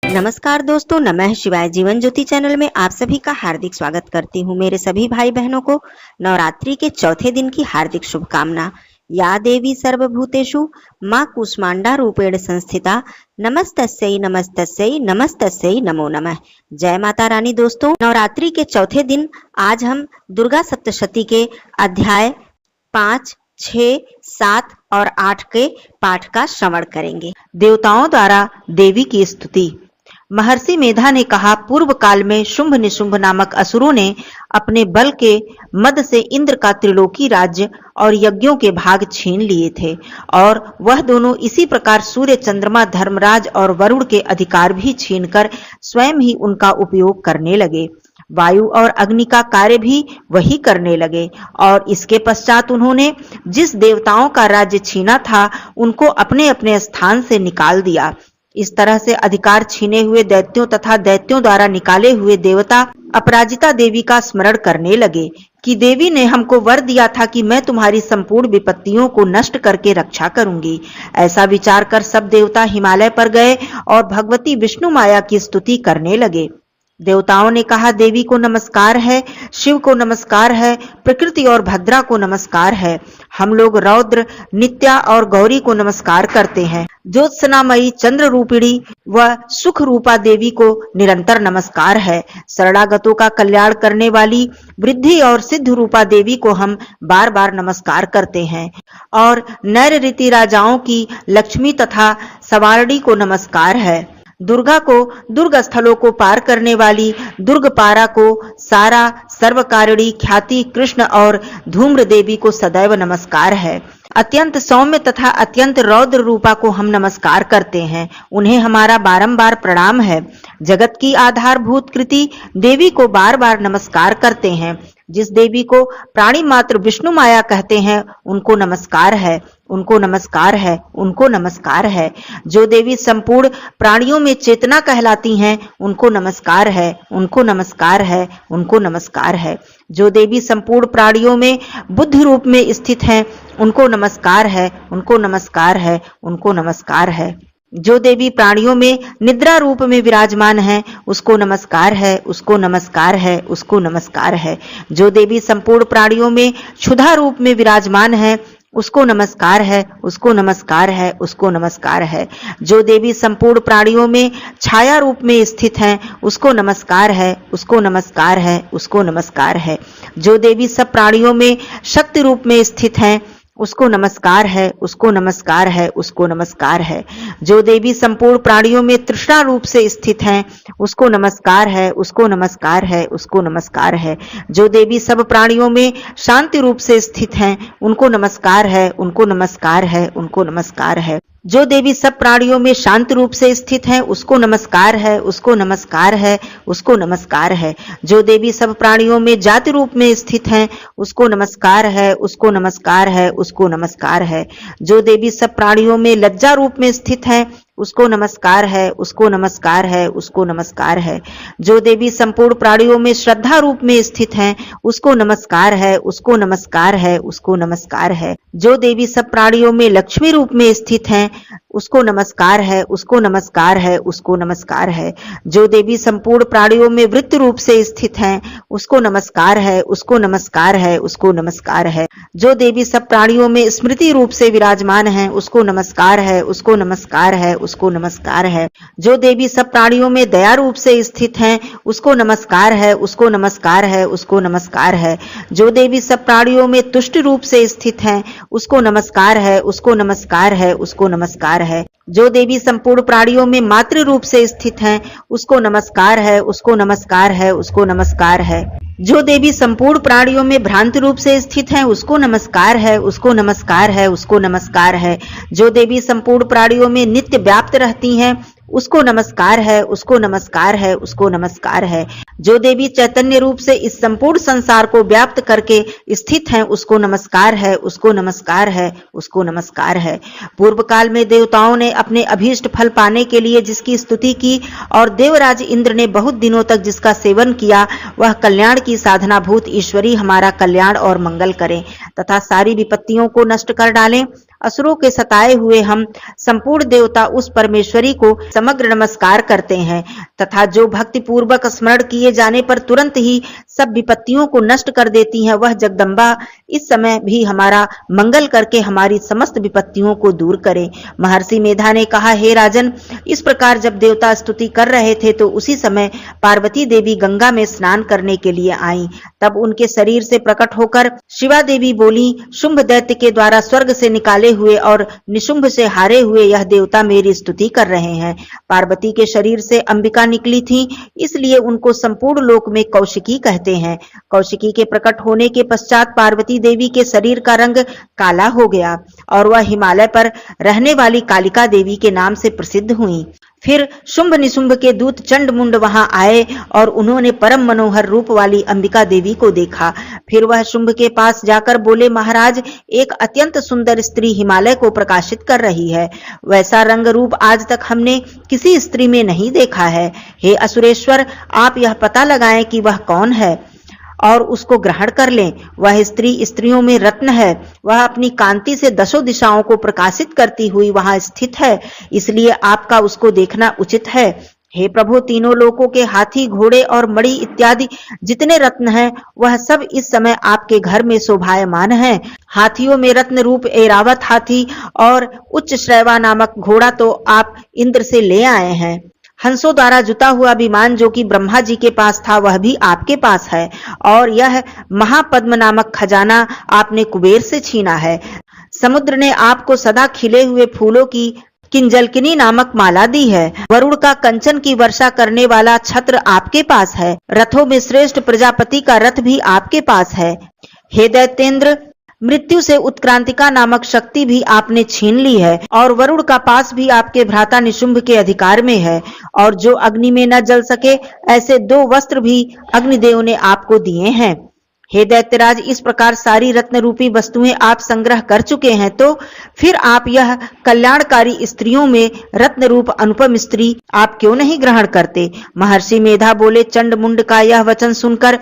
नमस्कार दोस्तों, नमः शिवाय। जीवन ज्योति चैनल में आप सभी का हार्दिक स्वागत करती हूँ। मेरे सभी भाई बहनों को नवरात्रि के चौथे दिन की हार्दिक शुभकामना। या देवी सर्वभूतेषु माँ कूष्मांडा रूपेण संस्थिता नमस्तस्यै नमस्तस्यै नमस्तस्यै नमो नमः। जय माता रानी। दोस्तों, नवरात्रि के चौथे दिन आज हम दुर्गा सप्तशती के अध्याय 5, 6, 7 और 8 के पाठ का श्रवण करेंगे। देवताओं द्वारा देवी की स्तुति। महर्षि मेधा ने कहा, पूर्व काल में शुंभ निशुंभ नामक असुरों ने अपने बल के मद से इंद्र का त्रिलोकी राज्य और यज्ञों के भाग छीन लिए थे और वह दोनों इसी प्रकार सूर्य, चंद्रमा, धर्मराज और वरुण के अधिकार भी छीनकर स्वयं ही उनका उपयोग करने लगे। वायु और अग्नि का कार्य भी वही करने लगे और इसके पश्चात उन्होंने जिस देवताओं का राज्य छीना था उनको अपने अपने स्थान से निकाल दिया। इस तरह से अधिकार छीने हुए दैत्यों तथा दैत्यों द्वारा निकाले हुए देवता अपराजिता देवी का स्मरण करने लगे कि देवी ने हमको वर दिया था कि मैं तुम्हारी संपूर्ण विपत्तियों को नष्ट करके रक्षा करूंगी। ऐसा विचार कर सब देवता हिमालय पर गए और भगवती विष्णु माया की स्तुति करने लगे। देवताओं ने कहा, देवी को नमस्कार है, शिव को नमस्कार है, प्रकृति और भद्रा को नमस्कार है। हम लोग रौद्र, नित्या और गौरी को नमस्कार करते हैं। ज्योत्सनामयी, चंद्र रूपिणी व सुख रूपा देवी को निरंतर नमस्कार है। शरणागतों का कल्याण करने वाली वृद्धि और सिद्ध रूपा देवी को हम बार बार नमस्कार करते हैं। और नैर रीति राजाओं की लक्ष्मी तथा सवारणी को नमस्कार है। दुर्गा को दुर्ग स्थलों को पार करने वाली दुर्गपारा को सारा सर्वकारिणी ख्याति कृष्ण और धूम्र देवी को सदैव नमस्कार है। अत्यंत सौम्य तथा अत्यंत रौद्र रूपा को हम नमस्कार करते हैं। उन्हें हमारा बारंबार प्रणाम है। जगत की आधारभूत कृति देवी को बार बार नमस्कार करते हैं। जिस देवी को प्राणी मात्र विष्णु माया कहते हैं उनको नमस्कार है, उनको नमस्कार है, उनको नमस्कार है। जो देवी संपूर्ण प्राणियों में चेतना कहलाती हैं उनको नमस्कार है, उनको नमस्कार है, उनको नमस्कार है। जो देवी संपूर्ण प्राणियों में बुद्धि रूप में स्थित हैं उनको नमस्कार है, उनको नमस्कार है, उनको नमस्कार है। जो देवी प्राणियों में निद्रा रूप में विराजमान है उसको नमस्कार है, उसको नमस्कार है, उसको नमस्कार है। जो देवी संपूर्ण प्राणियों में क्षुधा रूप में विराजमान है उसको नमस्कार है, उसको नमस्कार है, उसको नमस्कार है। जो देवी संपूर्ण प्राणियों में छाया रूप में स्थित हैं उसको नमस्कार है, उसको नमस्कार है, उसको नमस्कार है। जो देवी सब प्राणियों में शक्ति रूप में स्थित हैं उसको नमस्कार है, उसको नमस्कार है, उसको नमस्कार है। जो देवी संपूर्ण प्राणियों में तृष्णा रूप से स्थित हैं उसको नमस्कार है, उसको नमस्कार है, उसको नमस्कार है। जो देवी सब प्राणियों में शांति रूप से स्थित हैं उनको नमस्कार है, उनको नमस्कार है, उनको नमस्कार है। जो देवी सब प्राणियों में शांत रूप से स्थित है उसको नमस्कार है, उसको नमस्कार है, उसको नमस्कार है। जो देवी सब प्राणियों में जाति रूप में स्थित हैं उसको नमस्कार है, उसको नमस्कार है, उसको नमस्कार है। जो देवी सब प्राणियों में लज्जा रूप में स्थित है उसको नमस्कार है, उसको नमस्कार है, उसको नमस्कार है। जो देवी संपूर्ण प्राणियों में श्रद्धा रूप में स्थित हैं उसको नमस्कार है, उसको नमस्कार है, उसको नमस्कार है। जो देवी सब प्राणियों में लक्ष्मी रूप में स्थित हैं उसको नमस्कार है, उसको नमस्कार है, उसको नमस्कार है। जो देवी संपूर्ण प्राणियों में वृत्त रूप से स्थित हैं उसको नमस्कार है, उसको नमस्कार है, उसको नमस्कार है। जो देवी सब प्राणियों में स्मृति रूप से विराजमान है उसको नमस्कार है, उसको नमस्कार है, उसको नमस्कार है। जो देवी सब प्राणियों में दया रूप से स्थित हैं उसको नमस्कार है, उसको नमस्कार है, उसको नमस्कार है। जो देवी सब प्राणियों में तुष्ट रूप से स्थित हैं उसको नमस्कार है, उसको नमस्कार है, उसको नमस्कार है। जो देवी संपूर्ण प्राणियों में मातृ रूप से स्थित हैं उसको नमस्कार है, उसको नमस्कार है, उसको नमस्कार है। जो देवी संपूर्ण प्राणियों में भ्रांत रूप से स्थित हैं उसको नमस्कार है, उसको नमस्कार है, उसको नमस्कार है। जो देवी संपूर्ण प्राणियों में नित्य व्याप्त रहती हैं उसको नमस्कार है, उसको नमस्कार है, उसको नमस्कार है। जो देवी चैतन्य रूप से इस संपूर्ण संसार को व्याप्त करके स्थित हैं उसको नमस्कार है, उसको नमस्कार है, उसको नमस्कार है। पूर्व काल में देवताओं ने अपने अभीष्ट फल पाने के लिए जिसकी स्तुति की और देवराज इंद्र ने बहुत दिनों तक जिसका सेवन किया वह कल्याण की साधना भूत ईश्वरी हमारा कल्याण और मंगल करें तथा सारी विपत्तियों को नष्ट कर डालें। असुरों के सताए हुए हम संपूर्ण देवता उस परमेश्वरी को समग्र नमस्कार करते हैं तथा जो भक्ति पूर्वक स्मरण किए जाने पर तुरंत ही सब विपत्तियों को नष्ट कर देती हैं, वह जगदम्बा इस समय भी हमारा मंगल करके हमारी समस्त विपत्तियों को दूर करे। महर्षि मेधा ने कहा, हे राजन, इस प्रकार जब देवता स्तुति कर रहे थे तो उसी समय पार्वती देवी गंगा में स्नान करने के लिए आईं। तब उनके शरीर से प्रकट होकर शिवा देवी बोली, शुंभ दैत्य के द्वारा स्वर्ग से निकाले हुए और निशुंभ से हारे हुए यह देवता मेरी स्तुति कर रहे हैं। पार्वती के शरीर से अंबिका निकली थी, इसलिए उनको संपूर्ण लोक में कौशिकी कहते हैं। कौशिकी के प्रकट होने के पश्चात पार्वती देवी के शरीर का रंग काला हो गया और वह हिमालय पर रहने वाली कालिका देवी के नाम से प्रसिद्ध हुई। फिर शुंभ निशुंभ के दूत चंड मुंड वहां आए और उन्होंने परम मनोहर रूप वाली अंबिका देवी को देखा। फिर वह शुंभ के पास जाकर बोले, महाराज, एक अत्यंत सुंदर स्त्री हिमालय को प्रकाशित कर रही है। वैसा रंग रूप आज तक हमने किसी स्त्री में नहीं देखा है। हे असुरेश्वर, आप यह पता लगाएं कि वह कौन है और उसको ग्रहण कर लें। वह स्त्री स्त्रियों में रत्न है। वह अपनी कांति से दसों दिशाओं को प्रकाशित करती हुई वहां स्थित है, इसलिए आपका उसको देखना उचित है। हे प्रभु, तीनों लोकों के हाथी, घोड़े और मणि इत्यादि जितने रत्न हैं, वह सब इस समय आपके घर में शोभायमान हैं। हाथियों में रत्न रूप ऐरावत हाथी और उच्च श्रैवा नामक घोड़ा तो आप इंद्र से ले आए हैं। हंसों द्वारा जुता हुआ विमान जो कि ब्रह्मा जी के पास था, वह भी आपके पास है। और यह महापद्म नामक खजाना आपने कुबेर से छीना है। समुद्र ने आपको सदा खिले हुए फूलों की किंजलकिनी नामक माला दी है। वरुण का कंचन की वर्षा करने वाला छत्र आपके पास है। रथों में श्रेष्ठ प्रजापति का रथ भी आपके पास है। हे दैत्येंद्र, मृत्यु से उत्क्रांतिका नामक शक्ति भी आपने छीन ली है और वरुण का पास भी आपके भ्राता निशुंभ के अधिकार में है। और जो अग्नि में न जल सके, ऐसे 2 वस्त्र भी अग्निदेव ने आपको दिए हैं। हे दैत्यराज, इस प्रकार सारी रत्न रूपी वस्तुएं आप संग्रह कर चुके हैं, तो फिर आप यह कल्याणकारी स्त्रियों में रत्न रूप अनुपम स्त्री आप क्यों नहीं ग्रहण करते? महर्षि मेधा बोले, चंड मुंड का यह वचन सुनकर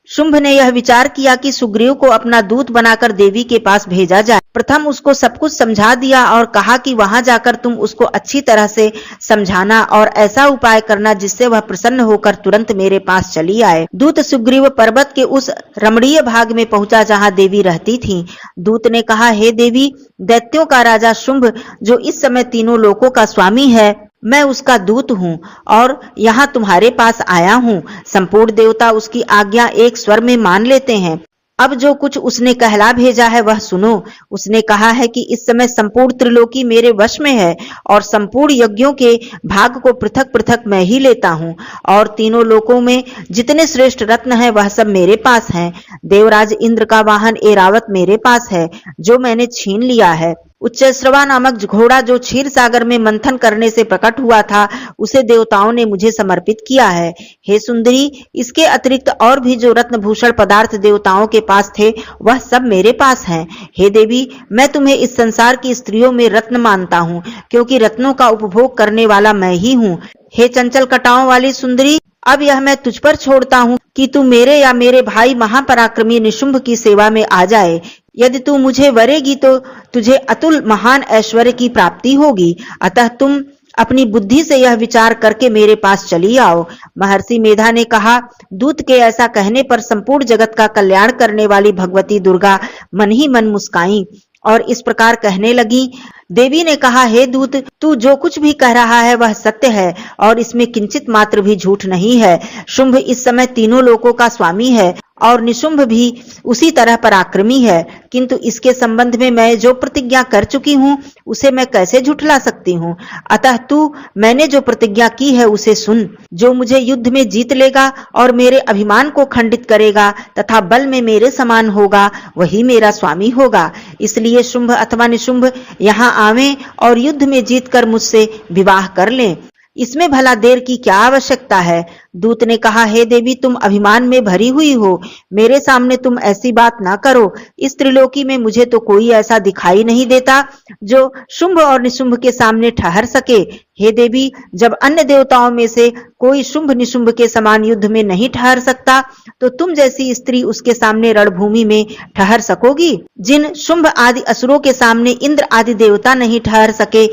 शुंभ ने यह विचार किया कि सुग्रीव को अपना दूत बनाकर देवी के पास भेजा जाए। प्रथम उसको सब कुछ समझा दिया और कहा कि वहां जाकर तुम उसको अच्छी तरह से समझाना और ऐसा उपाय करना जिससे वह प्रसन्न होकर तुरंत मेरे पास चली आए। दूत सुग्रीव पर्वत के उस रमणीय भाग में पहुंचा जहां देवी रहती थी। दूत ने कहा, हे देवी, दैत्यों का राजा शुंभ जो इस समय तीनों लोकों का स्वामी है, मैं उसका दूत हूँ और यहाँ तुम्हारे पास आया हूँ। संपूर्ण देवता उसकी आज्ञा एक स्वर में मान लेते हैं। अब जो कुछ उसने कहला भेजा है वह सुनो। उसने कहा है कि इस समय संपूर्ण त्रिलोकी मेरे वश में है और संपूर्ण यज्ञों के भाग को पृथक पृथक मैं ही लेता हूँ और तीनों लोकों में जितने श्रेष्ठ रत्न हैं वह सब मेरे पास हैं। देवराज इंद्र का वाहन ऐरावत मेरे पास है जो मैंने छीन लिया है। उच्चश्रवा नामक घोड़ा जो क्षीर सागर में मंथन करने से प्रकट हुआ था, उसे देवताओं ने मुझे समर्पित किया है। हे सुंदरी, इसके अतिरिक्त और भी जो रत्न भूषण पदार्थ देवताओं के पास थे वह सब मेरे पास हैं। हे देवी, मैं तुम्हें इस संसार की स्त्रियों में रत्न मानता हूँ, क्योंकि रत्नों का उपभोग करने वाला मैं ही हूँ। हे चंचल कटाओं वाली सुंदरी, अब यह मैं तुझ पर छोड़ता हूँ कि तू मेरे या मेरे भाई महापराक्रमी निशुंभ की सेवा में आ जाए। यदि तू मुझे वरेगी तो तुझे अतुल महान ऐश्वर्य की प्राप्ति होगी। अतः तुम अपनी बुद्धि से यह विचार करके मेरे पास चली आओ। महर्षि मेधा ने कहा, दूत के ऐसा कहने पर संपूर्ण जगत का कल्याण करने वाली भगवती दुर्गा मन ही मन मुस्काई और इस प्रकार कहने लगी। देवी ने कहा, हे दूत, तू जो कुछ भी कह रहा है वह सत्य है और इसमें किंचित मात्र भी झूठ नहीं है। शुंभ इस समय तीनों लोकों का स्वामी है और निशुंभ भी उसी तरह पराक्रमी है, किंतु इसके संबंध में मैं जो प्रतिज्ञा कर चुकी हूँ उसे मैं कैसे झुठला सकती हूँ। अतः तू मैंने जो प्रतिज्ञा की है उसे सुन। जो मुझे युद्ध में जीत लेगा और मेरे अभिमान को खंडित करेगा तथा बल में मेरे समान होगा, वही मेरा स्वामी होगा। इसलिए शुंभ अथवा निशुंभ यहाँ आवें और युद्ध में जीतकर मुझसे विवाह कर लें। इसमें भला देर की क्या आवश्यकता है? दूत ने कहा, हे देवी, तुम अभिमान में भरी हुई हो, मेरे सामने तुम ऐसी बात ना करो। इस त्रिलोकी में मुझे तो कोई ऐसा दिखाई नहीं देता जो शुंभ और निशुंभ के सामने ठहर सके। हे देवी, जब अन्य देवताओं में से कोई शुंभ निशुंभ के समान युद्ध में नहीं ठहर सकता, तो तुम जैसी स्त्री उसके सामने रणभूमि में ठहर सकोगी? जिन शुंभ आदि असुरों के सामने इंद्र आदि देवता नहीं ठहर सके,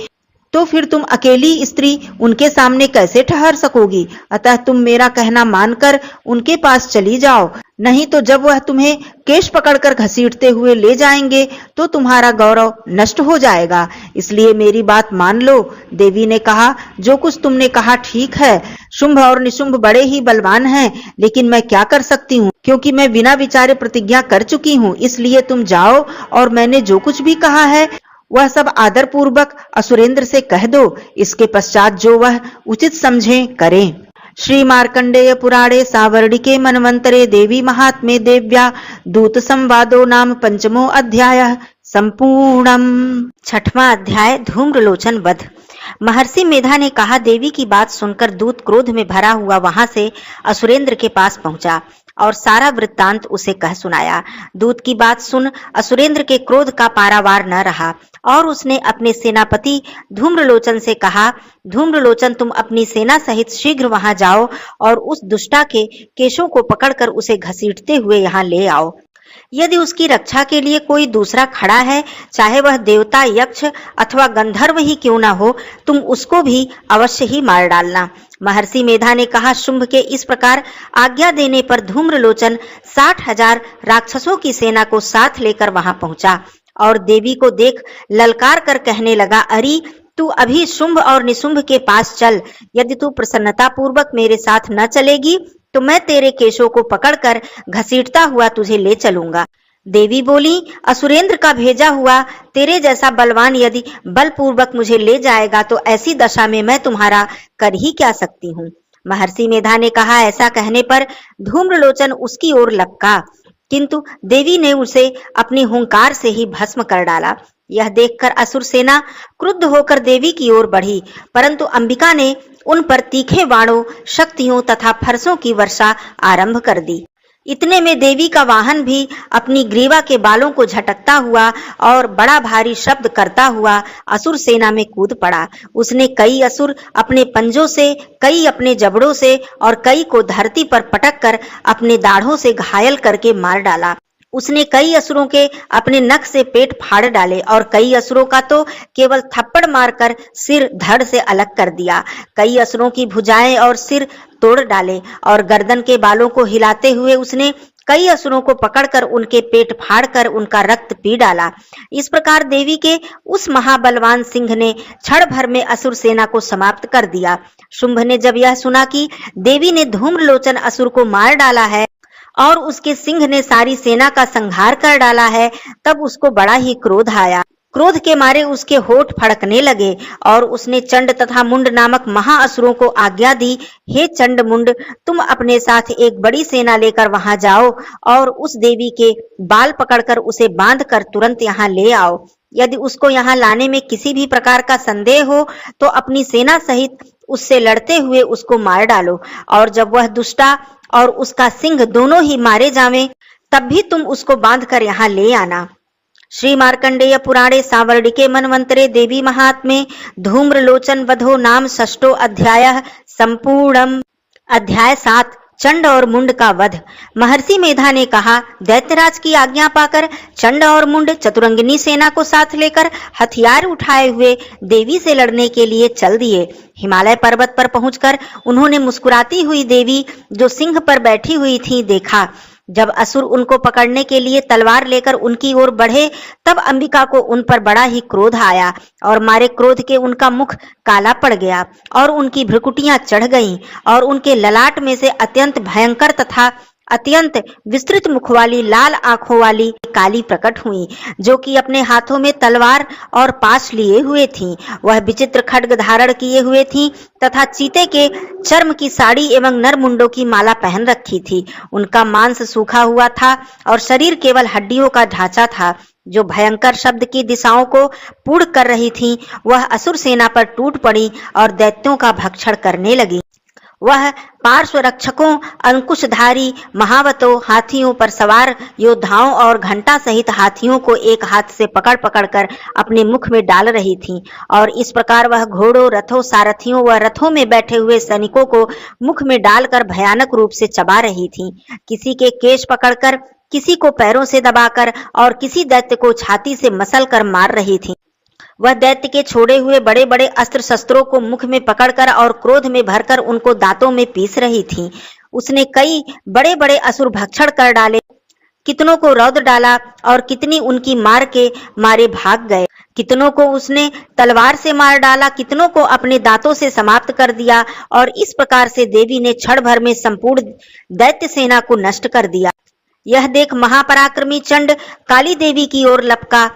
तो फिर तुम अकेली स्त्री उनके सामने कैसे ठहर सकोगी? अतः तुम मेरा कहना मानकर उनके पास चली जाओ, नहीं तो जब वह तुम्हें केश पकड़कर घसीटते हुए ले जाएंगे तो तुम्हारा गौरव नष्ट हो जाएगा। इसलिए मेरी बात मान लो। देवी ने कहा, जो कुछ तुमने कहा ठीक है। शुंभ और निशुंभ बड़े ही बलवान हैं, लेकिन मैं क्या कर सकती हूँ, क्योंकि मैं बिना विचारे प्रतिज्ञा कर चुकी हूँ। इसलिए तुम जाओ और मैंने जो कुछ भी कहा है वह सब आदर पूर्वक असुरेंद्र से कह दो। इसके पश्चात जो वह उचित समझें करें। श्री मार्कंडेय पुराणे सावर्णिके मनवंतरे देवी महात्म्ये देव्या दूत संवादो नाम पंचमो अध्याय संपूर्णम। छठवां अध्याय धूम्रलोचन वध। महर्षि मेधा ने कहा, देवी की बात सुनकर दूत क्रोध में भरा हुआ वहां से असुरेंद्र के पास पहुंचा और सारा वृत्तांत उसे कह सुनाया। दूत की बात सुन असुरेंद्र के क्रोध का पारावार न रहा और उसने अपने सेनापति धूम्रलोचन से कहा, धूम्रलोचन, तुम अपनी सेना सहित शीघ्र वहां जाओ और उस दुष्टा के केशों को पकड़कर उसे घसीटते हुए यहाँ ले आओ। यदि उसकी रक्षा के लिए कोई दूसरा खड़ा है, चाहे वह देवता, यक्ष अथवा गंधर्व ही क्यों ना हो, तुम उसको भी अवश्य ही मार डालना। महर्षि मेधा ने कहा, शुंभ के इस प्रकार आज्ञा देने पर धूम्रलोचन 60,000 राक्षसों की सेना को साथ लेकर वहां पहुंचा और देवी को देख ललकार कर कहने लगा, अरे तू अभी शुंभ और निशुंभ के पास चल। यदि तू प्रसन्नता पूर्वक मेरे साथ न चलेगी तो मैं तेरे केशों को पकड़कर घसीटता हुआ तुझे ले चलूंगा। देवी बोली, असुरेंद्र का भेजा हुआ तेरे जैसा बलवान यदि बलपूर्वक मुझे ले जाएगा तो ऐसी दशा में मैं तुम्हारा कर ही क्या सकती हूँ। महर्षि मेधा ने कहा, ऐसा कहने पर धूम्रलोचन उसकी ओर लपका, किंतु देवी ने उसे अपनी हुंकार से ही भस्म कर डाला। यह देखकर असुर सेना क्रुद्ध होकर देवी की ओर बढ़ी, परंतु अंबिका ने उन पर तीखे बाणों, शक्तियों तथा फरसों की वर्षा आरंभ कर दी। इतने में देवी का वाहन भी अपनी ग्रीवा के बालों को झटकता हुआ और बड़ा भारी शब्द करता हुआ असुर सेना में कूद पड़ा। उसने कई असुर अपने पंजों से, कई अपने जबड़ों से और कई को धरती पर पटक कर अपने दाढ़ों से घायल करके मार डाला। उसने कई असुरों के अपने नख से पेट फाड़ डाले और कई असुरों का तो केवल थप्पड़ मारकर सिर धड़ से अलग कर दिया। कई असुरों की भुजाएं और सिर तोड़ डाले और गर्दन के बालों को हिलाते हुए उसने कई असुरों को पकड़कर उनके पेट फाड़कर उनका रक्त पी डाला। इस प्रकार देवी के उस महाबलवान सिंह ने क्षण भर में असुर सेना को समाप्त कर दिया। शुंभ ने जब यह सुना कि देवी ने धूम्रलोचन असुर को मार डाला है और उसके सिंह ने सारी सेना का संहार कर डाला है, तब उसको बड़ा ही क्रोध आया। क्रोध के मारे उसके होठ फड़कने लगे और उसने चंड तथा मुंड नामक महाअसुरों को आज्ञा दी, हे चंड मुंड, तुम अपने साथ एक बड़ी सेना लेकर वहां जाओ और उस देवी के बाल पकड़कर उसे बांधकर तुरंत यहाँ ले आओ। यदि उसको यहाँ लाने में किसी भी प्रकार का संदेह हो तो अपनी सेना सहित उससे लड़ते हुए उसको मार डालो और जब वह दुष्टा और उसका सिंह दोनों ही मारे जावें, तब भी तुम उसको बांधकर यहाँ ले आना। श्री मार्कंडेय पुराणे सावर्णिके मनवंतरे देवी महात्म्ये धूम्रलोचन वधो नाम षष्ठो अध्याय संपूर्णम। अध्याय 7 चंड और मुंड का वध। महर्षि मेधा ने कहा, दैत्यराज की आज्ञा पाकर चंड और मुंड चतुरंगिनी सेना को साथ लेकर हथियार उठाए हुए देवी से लड़ने के लिए चल दिए। हिमालय पर्वत पर पहुंचकर उन्होंने मुस्कुराती हुई देवी जो सिंह पर बैठी हुई थी देखा। जब असुर उनको पकड़ने के लिए तलवार लेकर उनकी ओर बढ़े, तब अंबिका को उन पर बड़ा ही क्रोध आया और मारे क्रोध के उनका मुख काला पड़ गया और उनकी भ्रुकुटियां चढ़ गईं और उनके ललाट में से अत्यंत भयंकर तथा अत्यंत विस्तृत मुख वाली लाल आंखों वाली काली प्रकट हुई, जो कि अपने हाथों में तलवार और पाश लिए हुए थीं। वह विचित्र खड्ग धारण किए हुए थीं तथा चीते के चर्म की साड़ी एवं नरमुंडों की माला पहन रखी थी। उनका मांस सूखा हुआ था और शरीर केवल हड्डियों का ढांचा था। जो भयंकर शब्द की दिशाओं को पूर्ण कर रही थीं, वह असुर सेना पर टूट पड़ी और दैत्यों का भक्षण करने लगी। वह पार्श्व रक्षकों, अंकुशधारी महावतों, हाथियों पर सवार योद्धाओं और घंटा सहित हाथियों को एक हाथ से पकड़ पकड़ कर अपने मुख में डाल रही थीं, और इस प्रकार वह घोड़ों, रथों, सारथियों व रथों में बैठे हुए सैनिकों को मुख में डालकर भयानक रूप से चबा रही थीं। किसी के केश पकड़कर, किसी को पैरों से दबाकर और किसी दैत्य को छाती से मसल कर मार रही थीं। वह दैत्य के छोड़े हुए बड़े बड़े अस्त्र शस्त्रों को मुख में पकड़कर और क्रोध में भरकर उनको दांतों में पीस रही थी। उसने कई बड़े बड़े असुर भक्षण कर डाले, कितनों को रौंद डाला और कितनी उनकी मार के मारे भाग गए। कितनों को उसने तलवार से मार डाला, कितनों को अपने दांतों से समाप्त कर दिया, और इस प्रकार से देवी ने क्षण भर में संपूर्ण दैत्य सेना को नष्ट कर दिया। यह देख महापराक्रमी चंड काली देवी की ओर लपका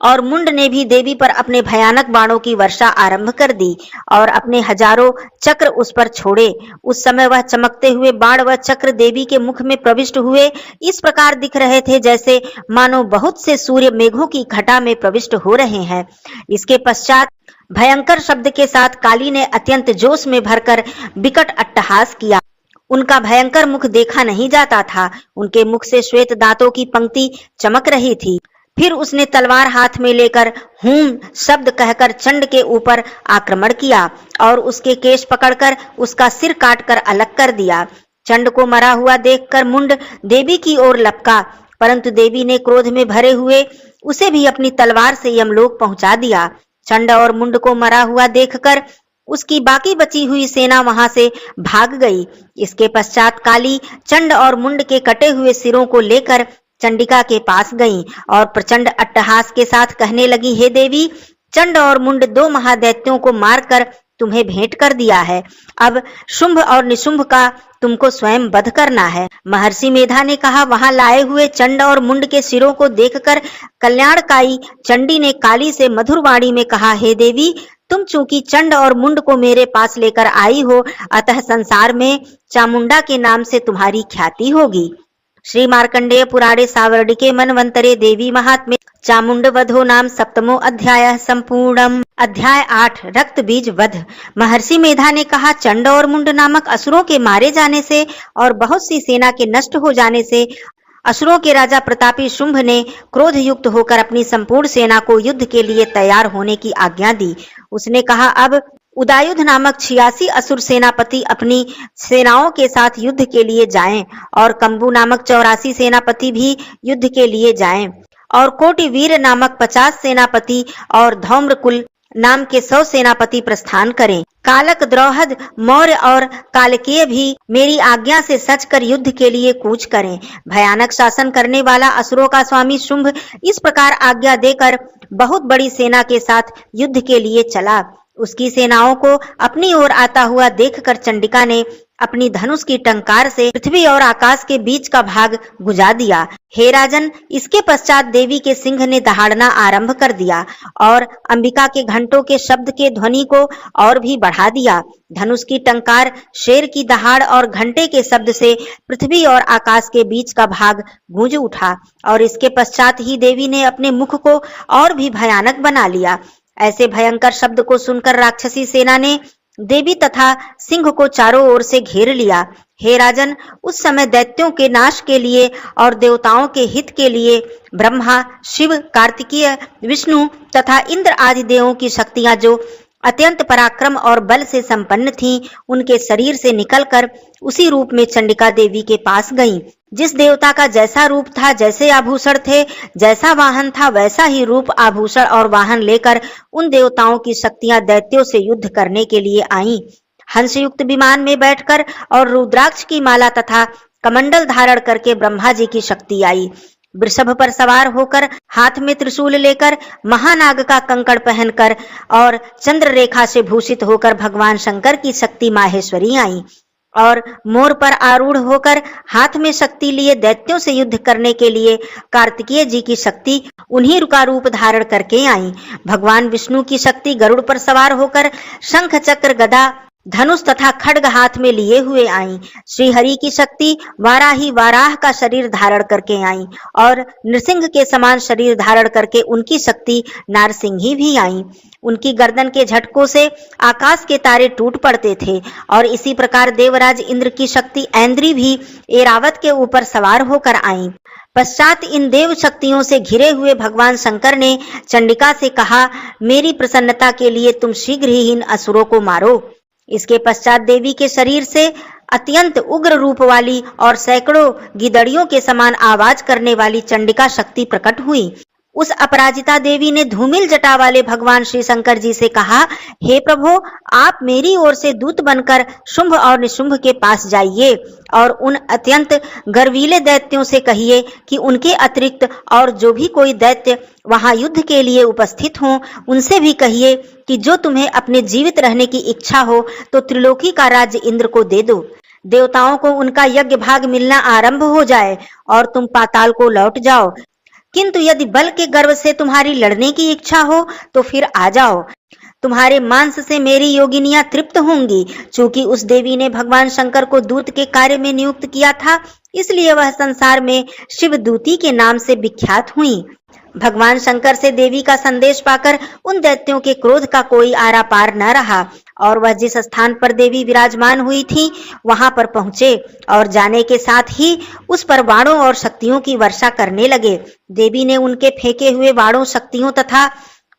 और मुंड ने भी देवी पर अपने भयानक बाणों की वर्षा आरंभ कर दी और अपने हजारों चक्र उस पर छोड़े। उस समय वह चमकते हुए बाण व चक्र देवी के मुख में प्रविष्ट हुए इस प्रकार दिख रहे थे जैसे मानो बहुत से सूर्य मेघों की घटा में प्रविष्ट हो रहे हैं। इसके पश्चात भयंकर शब्द के साथ काली ने अत्यंत जोश में भरकर विकट अट्टहास किया। उनका भयंकर मुख देखा नहीं जाता था, उनके मुख से श्वेत दांतों की पंक्ति चमक रही थी। फिर उसने तलवार हाथ में लेकर हूम शब्द कहकर चंड के ऊपर आक्रमण किया और उसके केश पकड़कर उसका सिर काटकर अलग कर दिया। चंड को मरा हुआ देखकर मुंड देवी की ओर लपका, परंतु देवी ने क्रोध में भरे हुए उसे भी अपनी तलवार से यमलोक पहुंचा दिया। चंड और मुंड को मरा हुआ देखकर उसकी बाकी बची हुई सेना वहां से भाग गई। इसके पश्चात काली चंड और मुंड के कटे हुए सिरों को लेकर चंडिका के पास गईं और प्रचंड अट्टहास के साथ कहने लगी, हे देवी, चंड और मुंड दो महादैत्यों को मारकर तुम्हें भेंट कर दिया है। अब शुंभ और निशुंभ का तुमको स्वयं वध करना है। महर्षि मेधा ने कहा, वहां लाए हुए चंड और मुंड के सिरों को देखकर कल्याणकाई चंडी ने काली से मधुर वाणी में कहा, हे देवी, तुम चूंकि चंड और मुंड को मेरे पास लेकर आई हो, अतः संसार में चामुंडा के नाम से तुम्हारी ख्याति होगी। श्री मार्कंडेय पुराणे सावर्णिके मनवंतरे देवी महात्म्ये चामुंड वधो नाम सप्तमो अध्याय संपूर्णम। अध्याय 8 रक्त बीज वध। महर्षि मेधा ने कहा, चंड और मुंड नामक असुरों के मारे जाने से और बहुत सी सेना के नष्ट हो जाने से असुरों के राजा प्रतापी शुंभ ने क्रोध युक्त होकर अपनी संपूर्ण सेना को युद्ध के लिए तैयार होने की आज्ञा दी। उसने कहा, अब उदायुध नामक 86 असुर सेनापति अपनी सेनाओं के साथ युद्ध के लिए जाएं और कंबू नामक 84 सेनापति भी युद्ध के लिए जाएं और कोटिवीर नामक 50 सेनापति और धौम्रकुल नाम के 100 सेनापति प्रस्थान करें। कालक, द्रौहद, मौर्य और कालकेय भी मेरी आज्ञा से सच कर युद्ध के लिए कूच करें। भयानक शासन करने वाला असुरों का स्वामी शुंभ इस प्रकार आज्ञा देकर बहुत बड़ी सेना के साथ युद्ध के लिए चला। उसकी सेनाओं को अपनी ओर आता हुआ देखकर चंडिका ने अपनी धनुष की टंकार से पृथ्वी और आकाश के बीच का भाग गुजा दिया। हे राजन, इसके पश्चात देवी के सिंह ने दहाड़ना आरंभ कर दिया और अंबिका के घंटों के शब्द के ध्वनि को और भी बढ़ा दिया। धनुष की टंकार, शेर की दहाड़ और घंटे के शब्द से पृथ्वी और आकाश के बीच का भाग गूंज उठा और इसके पश्चात ही देवी ने अपने मुख को और भी भयानक बना लिया। ऐसे भयंकर शब्द को सुनकर राक्षसी सेना ने देवी तथा सिंह को चारों ओर से घेर लिया। हे राजन, उस समय दैत्यों के नाश के लिए और देवताओं के हित के लिए ब्रह्मा, शिव, कार्तिकेय, विष्णु तथा इंद्र आदि देवों की शक्तियां जो अत्यंत पराक्रम और बल से संपन्न थीं, उनके शरीर से निकलकर उसी रूप में चंडिका देवी के पास गईं। जिस देवता का जैसा रूप था, जैसे आभूषण थे, जैसा वाहन था, वैसा ही रूप, आभूषण और वाहन लेकर उन देवताओं की शक्तियां दैत्यों से युद्ध करने के लिए आईं। हंसयुक्त विमान में बैठकर और रुद्राक्ष की माला तथा कमंडल धारण करके ब्रह्मा जी की शक्ति आई। वृषभ पर सवार होकर, हाथ में त्रिशूल लेकर, महानाग का कंकड़ पहनकर और चंद्र रेखा से भूषित होकर भगवान शंकर की शक्ति माहेश्वरी आई और मोर पर आरूढ़ होकर हाथ में शक्ति लिए दैत्यों से युद्ध करने के लिए कार्तिकेय जी की शक्ति उन्हीं का रूप धारण करके आई। भगवान विष्णु की शक्ति गरुड़ पर सवार होकर शंख, चक्र, गदा धनुष तथा खड्ग हाथ में लिए हुए आई। श्री हरि की शक्ति वाराही वाराह का शरीर धारण करके आई और नृसिंह के समान शरीर धारण करके उनकी शक्ति नारसिंही भी आई। उनकी गर्दन के झटकों से आकाश के तारे टूट पड़ते थे और इसी प्रकार देवराज इंद्र की शक्ति ऐन्द्री भी ऐरावत के ऊपर सवार होकर आई। पश्चात इन देव शक्तियों से घिरे हुए भगवान शंकर ने चंडिका से कहा, मेरी प्रसन्नता के लिए तुम शीघ्र ही इन असुरों को मारो। इसके पश्चात देवी के शरीर से अत्यंत उग्र रूप वाली और सैकड़ों गिदड़ियों के समान आवाज करने वाली चंडिका शक्ति प्रकट हुई। उस अपराजिता देवी ने धूमिल जटा वाले भगवान श्री शंकर जी से कहा, हे प्रभु, आप मेरी ओर से दूत बनकर शुंभ और निशुंभ के पास जाइए और उन अत्यंत गर्वीले दैत्यों से कहिए कि उनके अतिरिक्त और जो भी कोई दैत्य वहां युद्ध के लिए उपस्थित हों, उनसे भी कहिए कि जो तुम्हें अपने जीवित रहने की इच्छा हो तो त्रिलोकी का राज्य इंद्र को दे दो। देवताओं को उनका यज्ञ भाग मिलना आरंभ हो जाए और तुम पाताल को लौट जाओ। किंतु यदि बल के गर्व से तुम्हारी लड़ने की इच्छा हो तो फिर आ जाओ। तुम्हारे मांस से मेरी योगिनियां तृप्त होंगी। चूंकि उस देवी ने भगवान शंकर को दूत के कार्य में नियुक्त किया था, इसलिए वह संसार में शिवदूती के नाम से विख्यात हुई। भगवान शंकर से देवी का संदेश पाकर उन दैत्यों के क्रोध का कोई आरा पार न रहा और वह जिस स्थान पर देवी विराजमान हुई थी वहां पर पहुंचे और जाने के साथ ही उस पर बाणों और शक्तियों की वर्षा करने लगे। देवी ने उनके फेंके हुए बाणों, शक्तियों तथा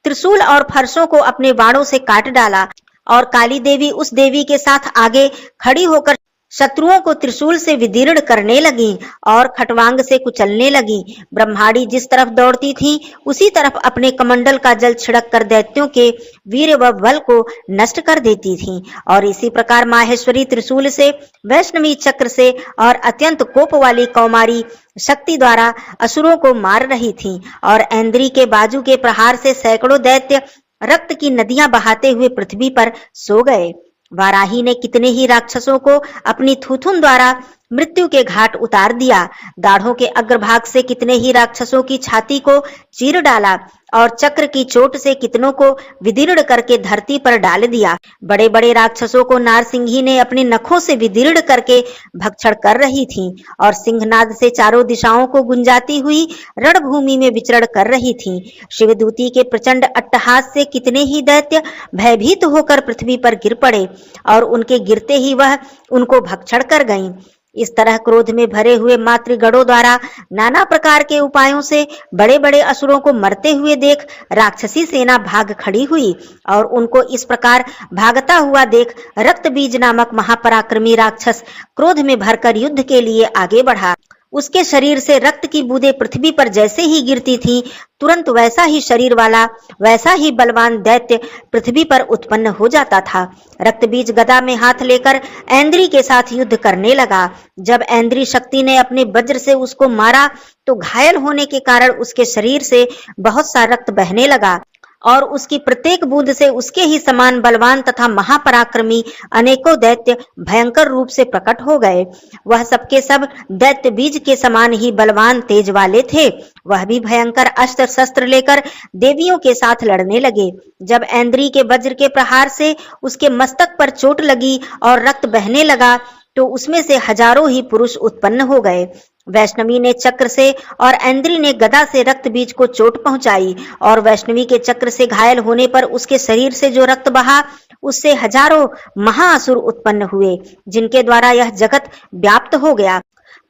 त्रिशूल और फरसों को अपने बाणों से काट डाला और काली देवी उस देवी के साथ आगे खड़ी होकर शत्रुओं को त्रिशूल से विदीर्ण करने लगी और खटवांग से कुचलने लगी। ब्रह्माणी जिस तरफ दौड़ती थी उसी तरफ अपने कमंडल का जल छिड़क कर दैत्यों के वीर व बल को नष्ट कर देती थी और इसी प्रकार माहेश्वरी त्रिशूल से, वैष्णवी चक्र से और अत्यंत कोप वाली कौमारी शक्ति द्वारा असुरों को मार रही थी और ऐन्द्री के बाजू के प्रहार से सैकड़ों दैत्य रक्त की नदियां बहाते हुए पृथ्वी पर सो गए। वाराही ने कितने ही राक्षसों को अपनी थूथुन द्वारा मृत्यु के घाट उतार दिया। दाढ़ों के अग्रभाग से कितने ही राक्षसों की छाती को चीर डाला और चक्र की चोट से कितनों को विदीर्ण करके धरती पर डाल दिया। बड़े बड़े राक्षसों को नारसिंही ने अपने नखों से विदीर्ण करके भक्षण कर रही थी और सिंहनाद से चारों दिशाओं को गुंजाती हुई रणभूमि में विचरण कर रही थी। शिवदूती के प्रचंड अट्टहास से कितने ही दैत्य भयभीत होकर पृथ्वी पर गिर पड़े और उनके गिरते ही वह उनको भक्षण कर गईं। इस तरह क्रोध में भरे हुए मातृगणों द्वारा नाना प्रकार के उपायों से बड़े बड़े असुरों को मरते हुए देख राक्षसी सेना भाग खड़ी हुई और उनको इस प्रकार भागता हुआ देख रक्तबीज नामक महापराक्रमी राक्षस क्रोध में भरकर युद्ध के लिए आगे बढ़ा। उसके शरीर से रक्त की बूंदें पृथ्वी पर जैसे ही गिरती थीं, तुरंत वैसा ही शरीर वाला, वैसा ही बलवान दैत्य पृथ्वी पर उत्पन्न हो जाता था। रक्तबीज गदा में हाथ लेकर ऐन्द्री के साथ युद्ध करने लगा। जब ऐन्द्री शक्ति ने अपने वज्र से उसको मारा तो घायल होने के कारण उसके शरीर से बहुत सा रक्त बहने लगा और उसकी प्रत्येक बूंद से उसके ही समान बलवान तथा महापराक्रमी अनेकों दैत्य भयंकर रूप से प्रकट हो गए। वह सबके सब दैत्य बीज के समान ही बलवान तेज वाले थे। वह भी भयंकर अस्त्र शस्त्र लेकर देवियों के साथ लड़ने लगे। जब ऐन्द्री के वज्र के प्रहार से उसके मस्तक पर चोट लगी और रक्त बहने लगा तो उसमें से हजारों ही पुरुष उत्पन्न हो गए। वैष्णवी ने चक्र से और ऐन्द्री ने गदा से रक्त बीज को चोट पहुंचाई और वैष्णवी के चक्र से घायल होने पर उसके शरीर से जो रक्त बहा उससे हजारों महाअसुर उत्पन्न हुए, जिनके द्वारा यह जगत व्याप्त हो गया।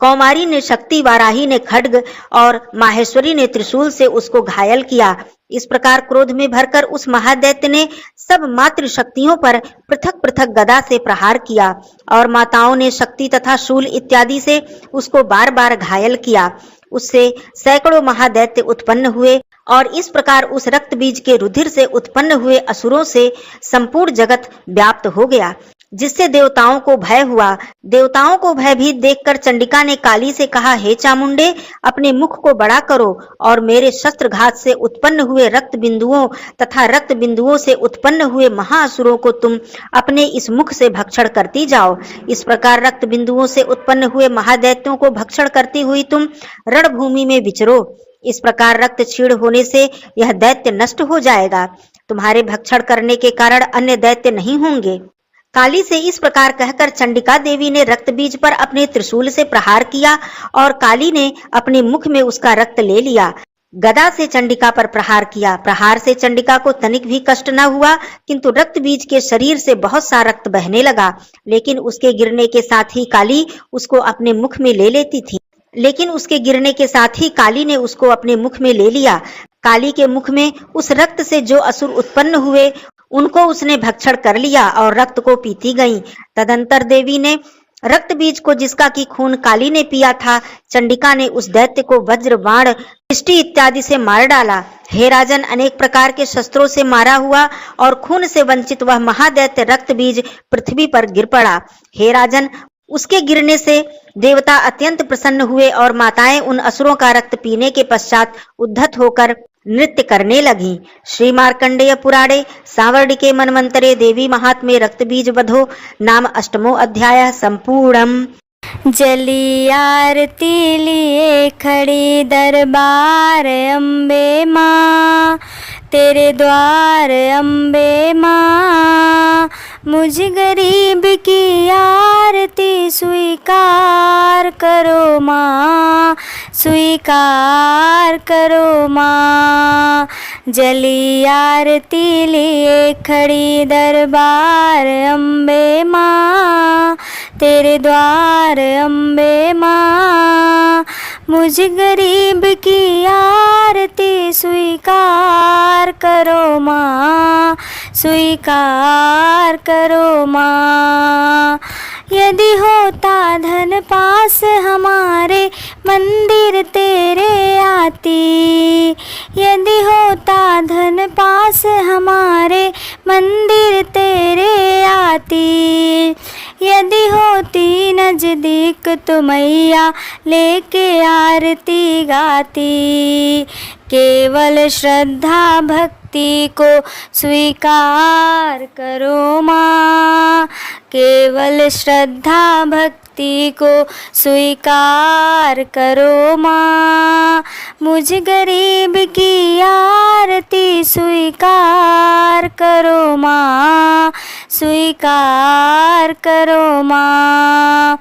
कौमारी ने शक्ति, वाराही ने खड्ग और माहेश्वरी ने त्रिशूल से उसको घायल किया। इस प्रकार क्रोध में भरकर उस महादैत्य ने सब मातृ शक्तियों पर पृथक पृथक गदा से प्रहार किया और माताओं ने शक्ति तथा शूल इत्यादि से उसको बार बार घायल किया। उससे सैकड़ों महादैत्य उत्पन्न हुए और इस प्रकार उस रक्त बीज के रुधिर से उत्पन्न हुए असुरों से संपूर्ण जगत व्याप्त हो गया, जिससे देवताओं को भय हुआ। देवताओं को भयभीत देखकर चंडिका ने काली से कहा, हे चामुंडे, अपने मुख को बड़ा करो और मेरे शस्त्रघात से उत्पन्न हुए रक्त बिंदुओं तथा रक्त बिंदुओं से उत्पन्न हुए महाअसुरों को तुम अपने इस मुख से भक्षण करती जाओ। इस प्रकार रक्त बिंदुओं से उत्पन्न हुए महादैत्यों को भक्षण करती हुई तुम रणभूमि में विचरो। इस प्रकार रक्त क्षीण होने से यह दैत्य नष्ट हो जाएगा। तुम्हारे भक्षण करने के कारण अन्य दैत्य नहीं होंगे। काली से इस प्रकार कहकर चंडिका देवी ने रक्त बीज पर अपने त्रिशूल से प्रहार किया और काली ने अपने मुख में उसका रक्त ले लिया। गदा से चंडिका पर प्रहार किया। प्रहार से चंडिका को तनिक भी कष्ट न हुआ, किंतु रक्त बीज के शरीर से बहुत सा रक्त बहने लगा। लेकिन उसके गिरने के साथ ही काली उसको अपने मुख में ले लेती थी। काली ने उसको अपने मुख में ले लिया। काली के मुख में उस रक्त से जो असुर उत्पन्न हुए उनको उसने भक्षण कर लिया और रक्त को पीती गई। तदंतर देवी ने रक्त बीज को, जिसका की खून काली ने पिया था, चंडिका ने उस दैत्य को वज्र, बाण, दृष्टि इत्यादि से मार डाला। हे राजन, अनेक प्रकार के शस्त्रों से मारा हुआ और खून से वंचित वह महादैत्य रक्त बीज पृथ्वी पर गिर पड़ा। हे राजन, उसके गिरने से देवता अत्यंत प्रसन्न हुए और माताएं उन असुरों का रक्त पीने के पश्चात उद्धत होकर नृत्य करने लगी। श्री मार्कंडेय पुराणे सांवर्णिके मन्वंतरे देवी महात्म्ये रक्त बीज वधो नाम 8वां अध्याय संपूर्णम्। जली आरती लिए खड़ी दरबार अम्बे माँ, तेरे द्वार अम्बे माँ, मुझ गरीब की आरती स्वीकार करो माँ, स्वीकार करो माँ। जली आरती लिए खड़ी दरबार अम्बे माँ, तेरे द्वार अम्बे माँ, मुझ गरीब की आरती स्वीकार करो माँ, स्वीकार करो माँ। यदि होता धन पास हमारे मंदिर तेरे आती, यदि होता धन पास हमारे मंदिर तेरे आती, यदि होती नजदीक तो मैया लेके आरती गाती। केवल श्रद्धा भक्ति को स्वीकार करो माँ, केवल श्रद्धा भक्ति को स्वीकार करो माँ। मुझ गरीब की आरती स्वीकार करो माँ, स्वीकार करो माँ।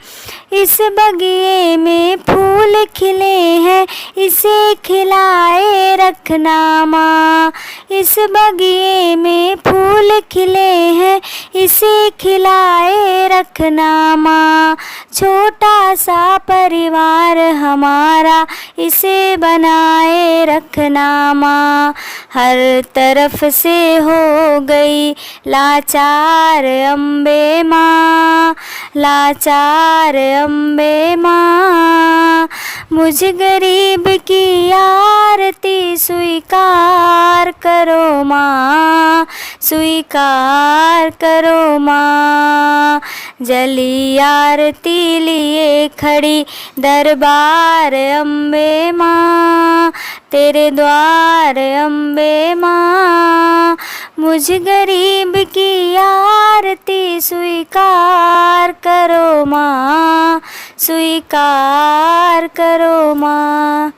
इस बगिए में फूल खिले हैं, इसे खिलाए रखना माँ। इस बगिए में फूल खिले हैं, इसे खिलाए रखना माँ। छोटा सा परिवार हमारा, इसे बनाए रखना माँ। हर तरफ से हो गई लाचार अम्बे माँ, लाचार अम्बे माँ। मुझ गरीब की आरती स्वीकार करो माँ, स्वीकार करो माँ। जली आरती लिए खड़ी दरबार अम्बे माँ, तेरे द्वार अम्बे माँ। मुझ गरीब की आरती स्वीकार करो माँ, स्वीकार करो माँ।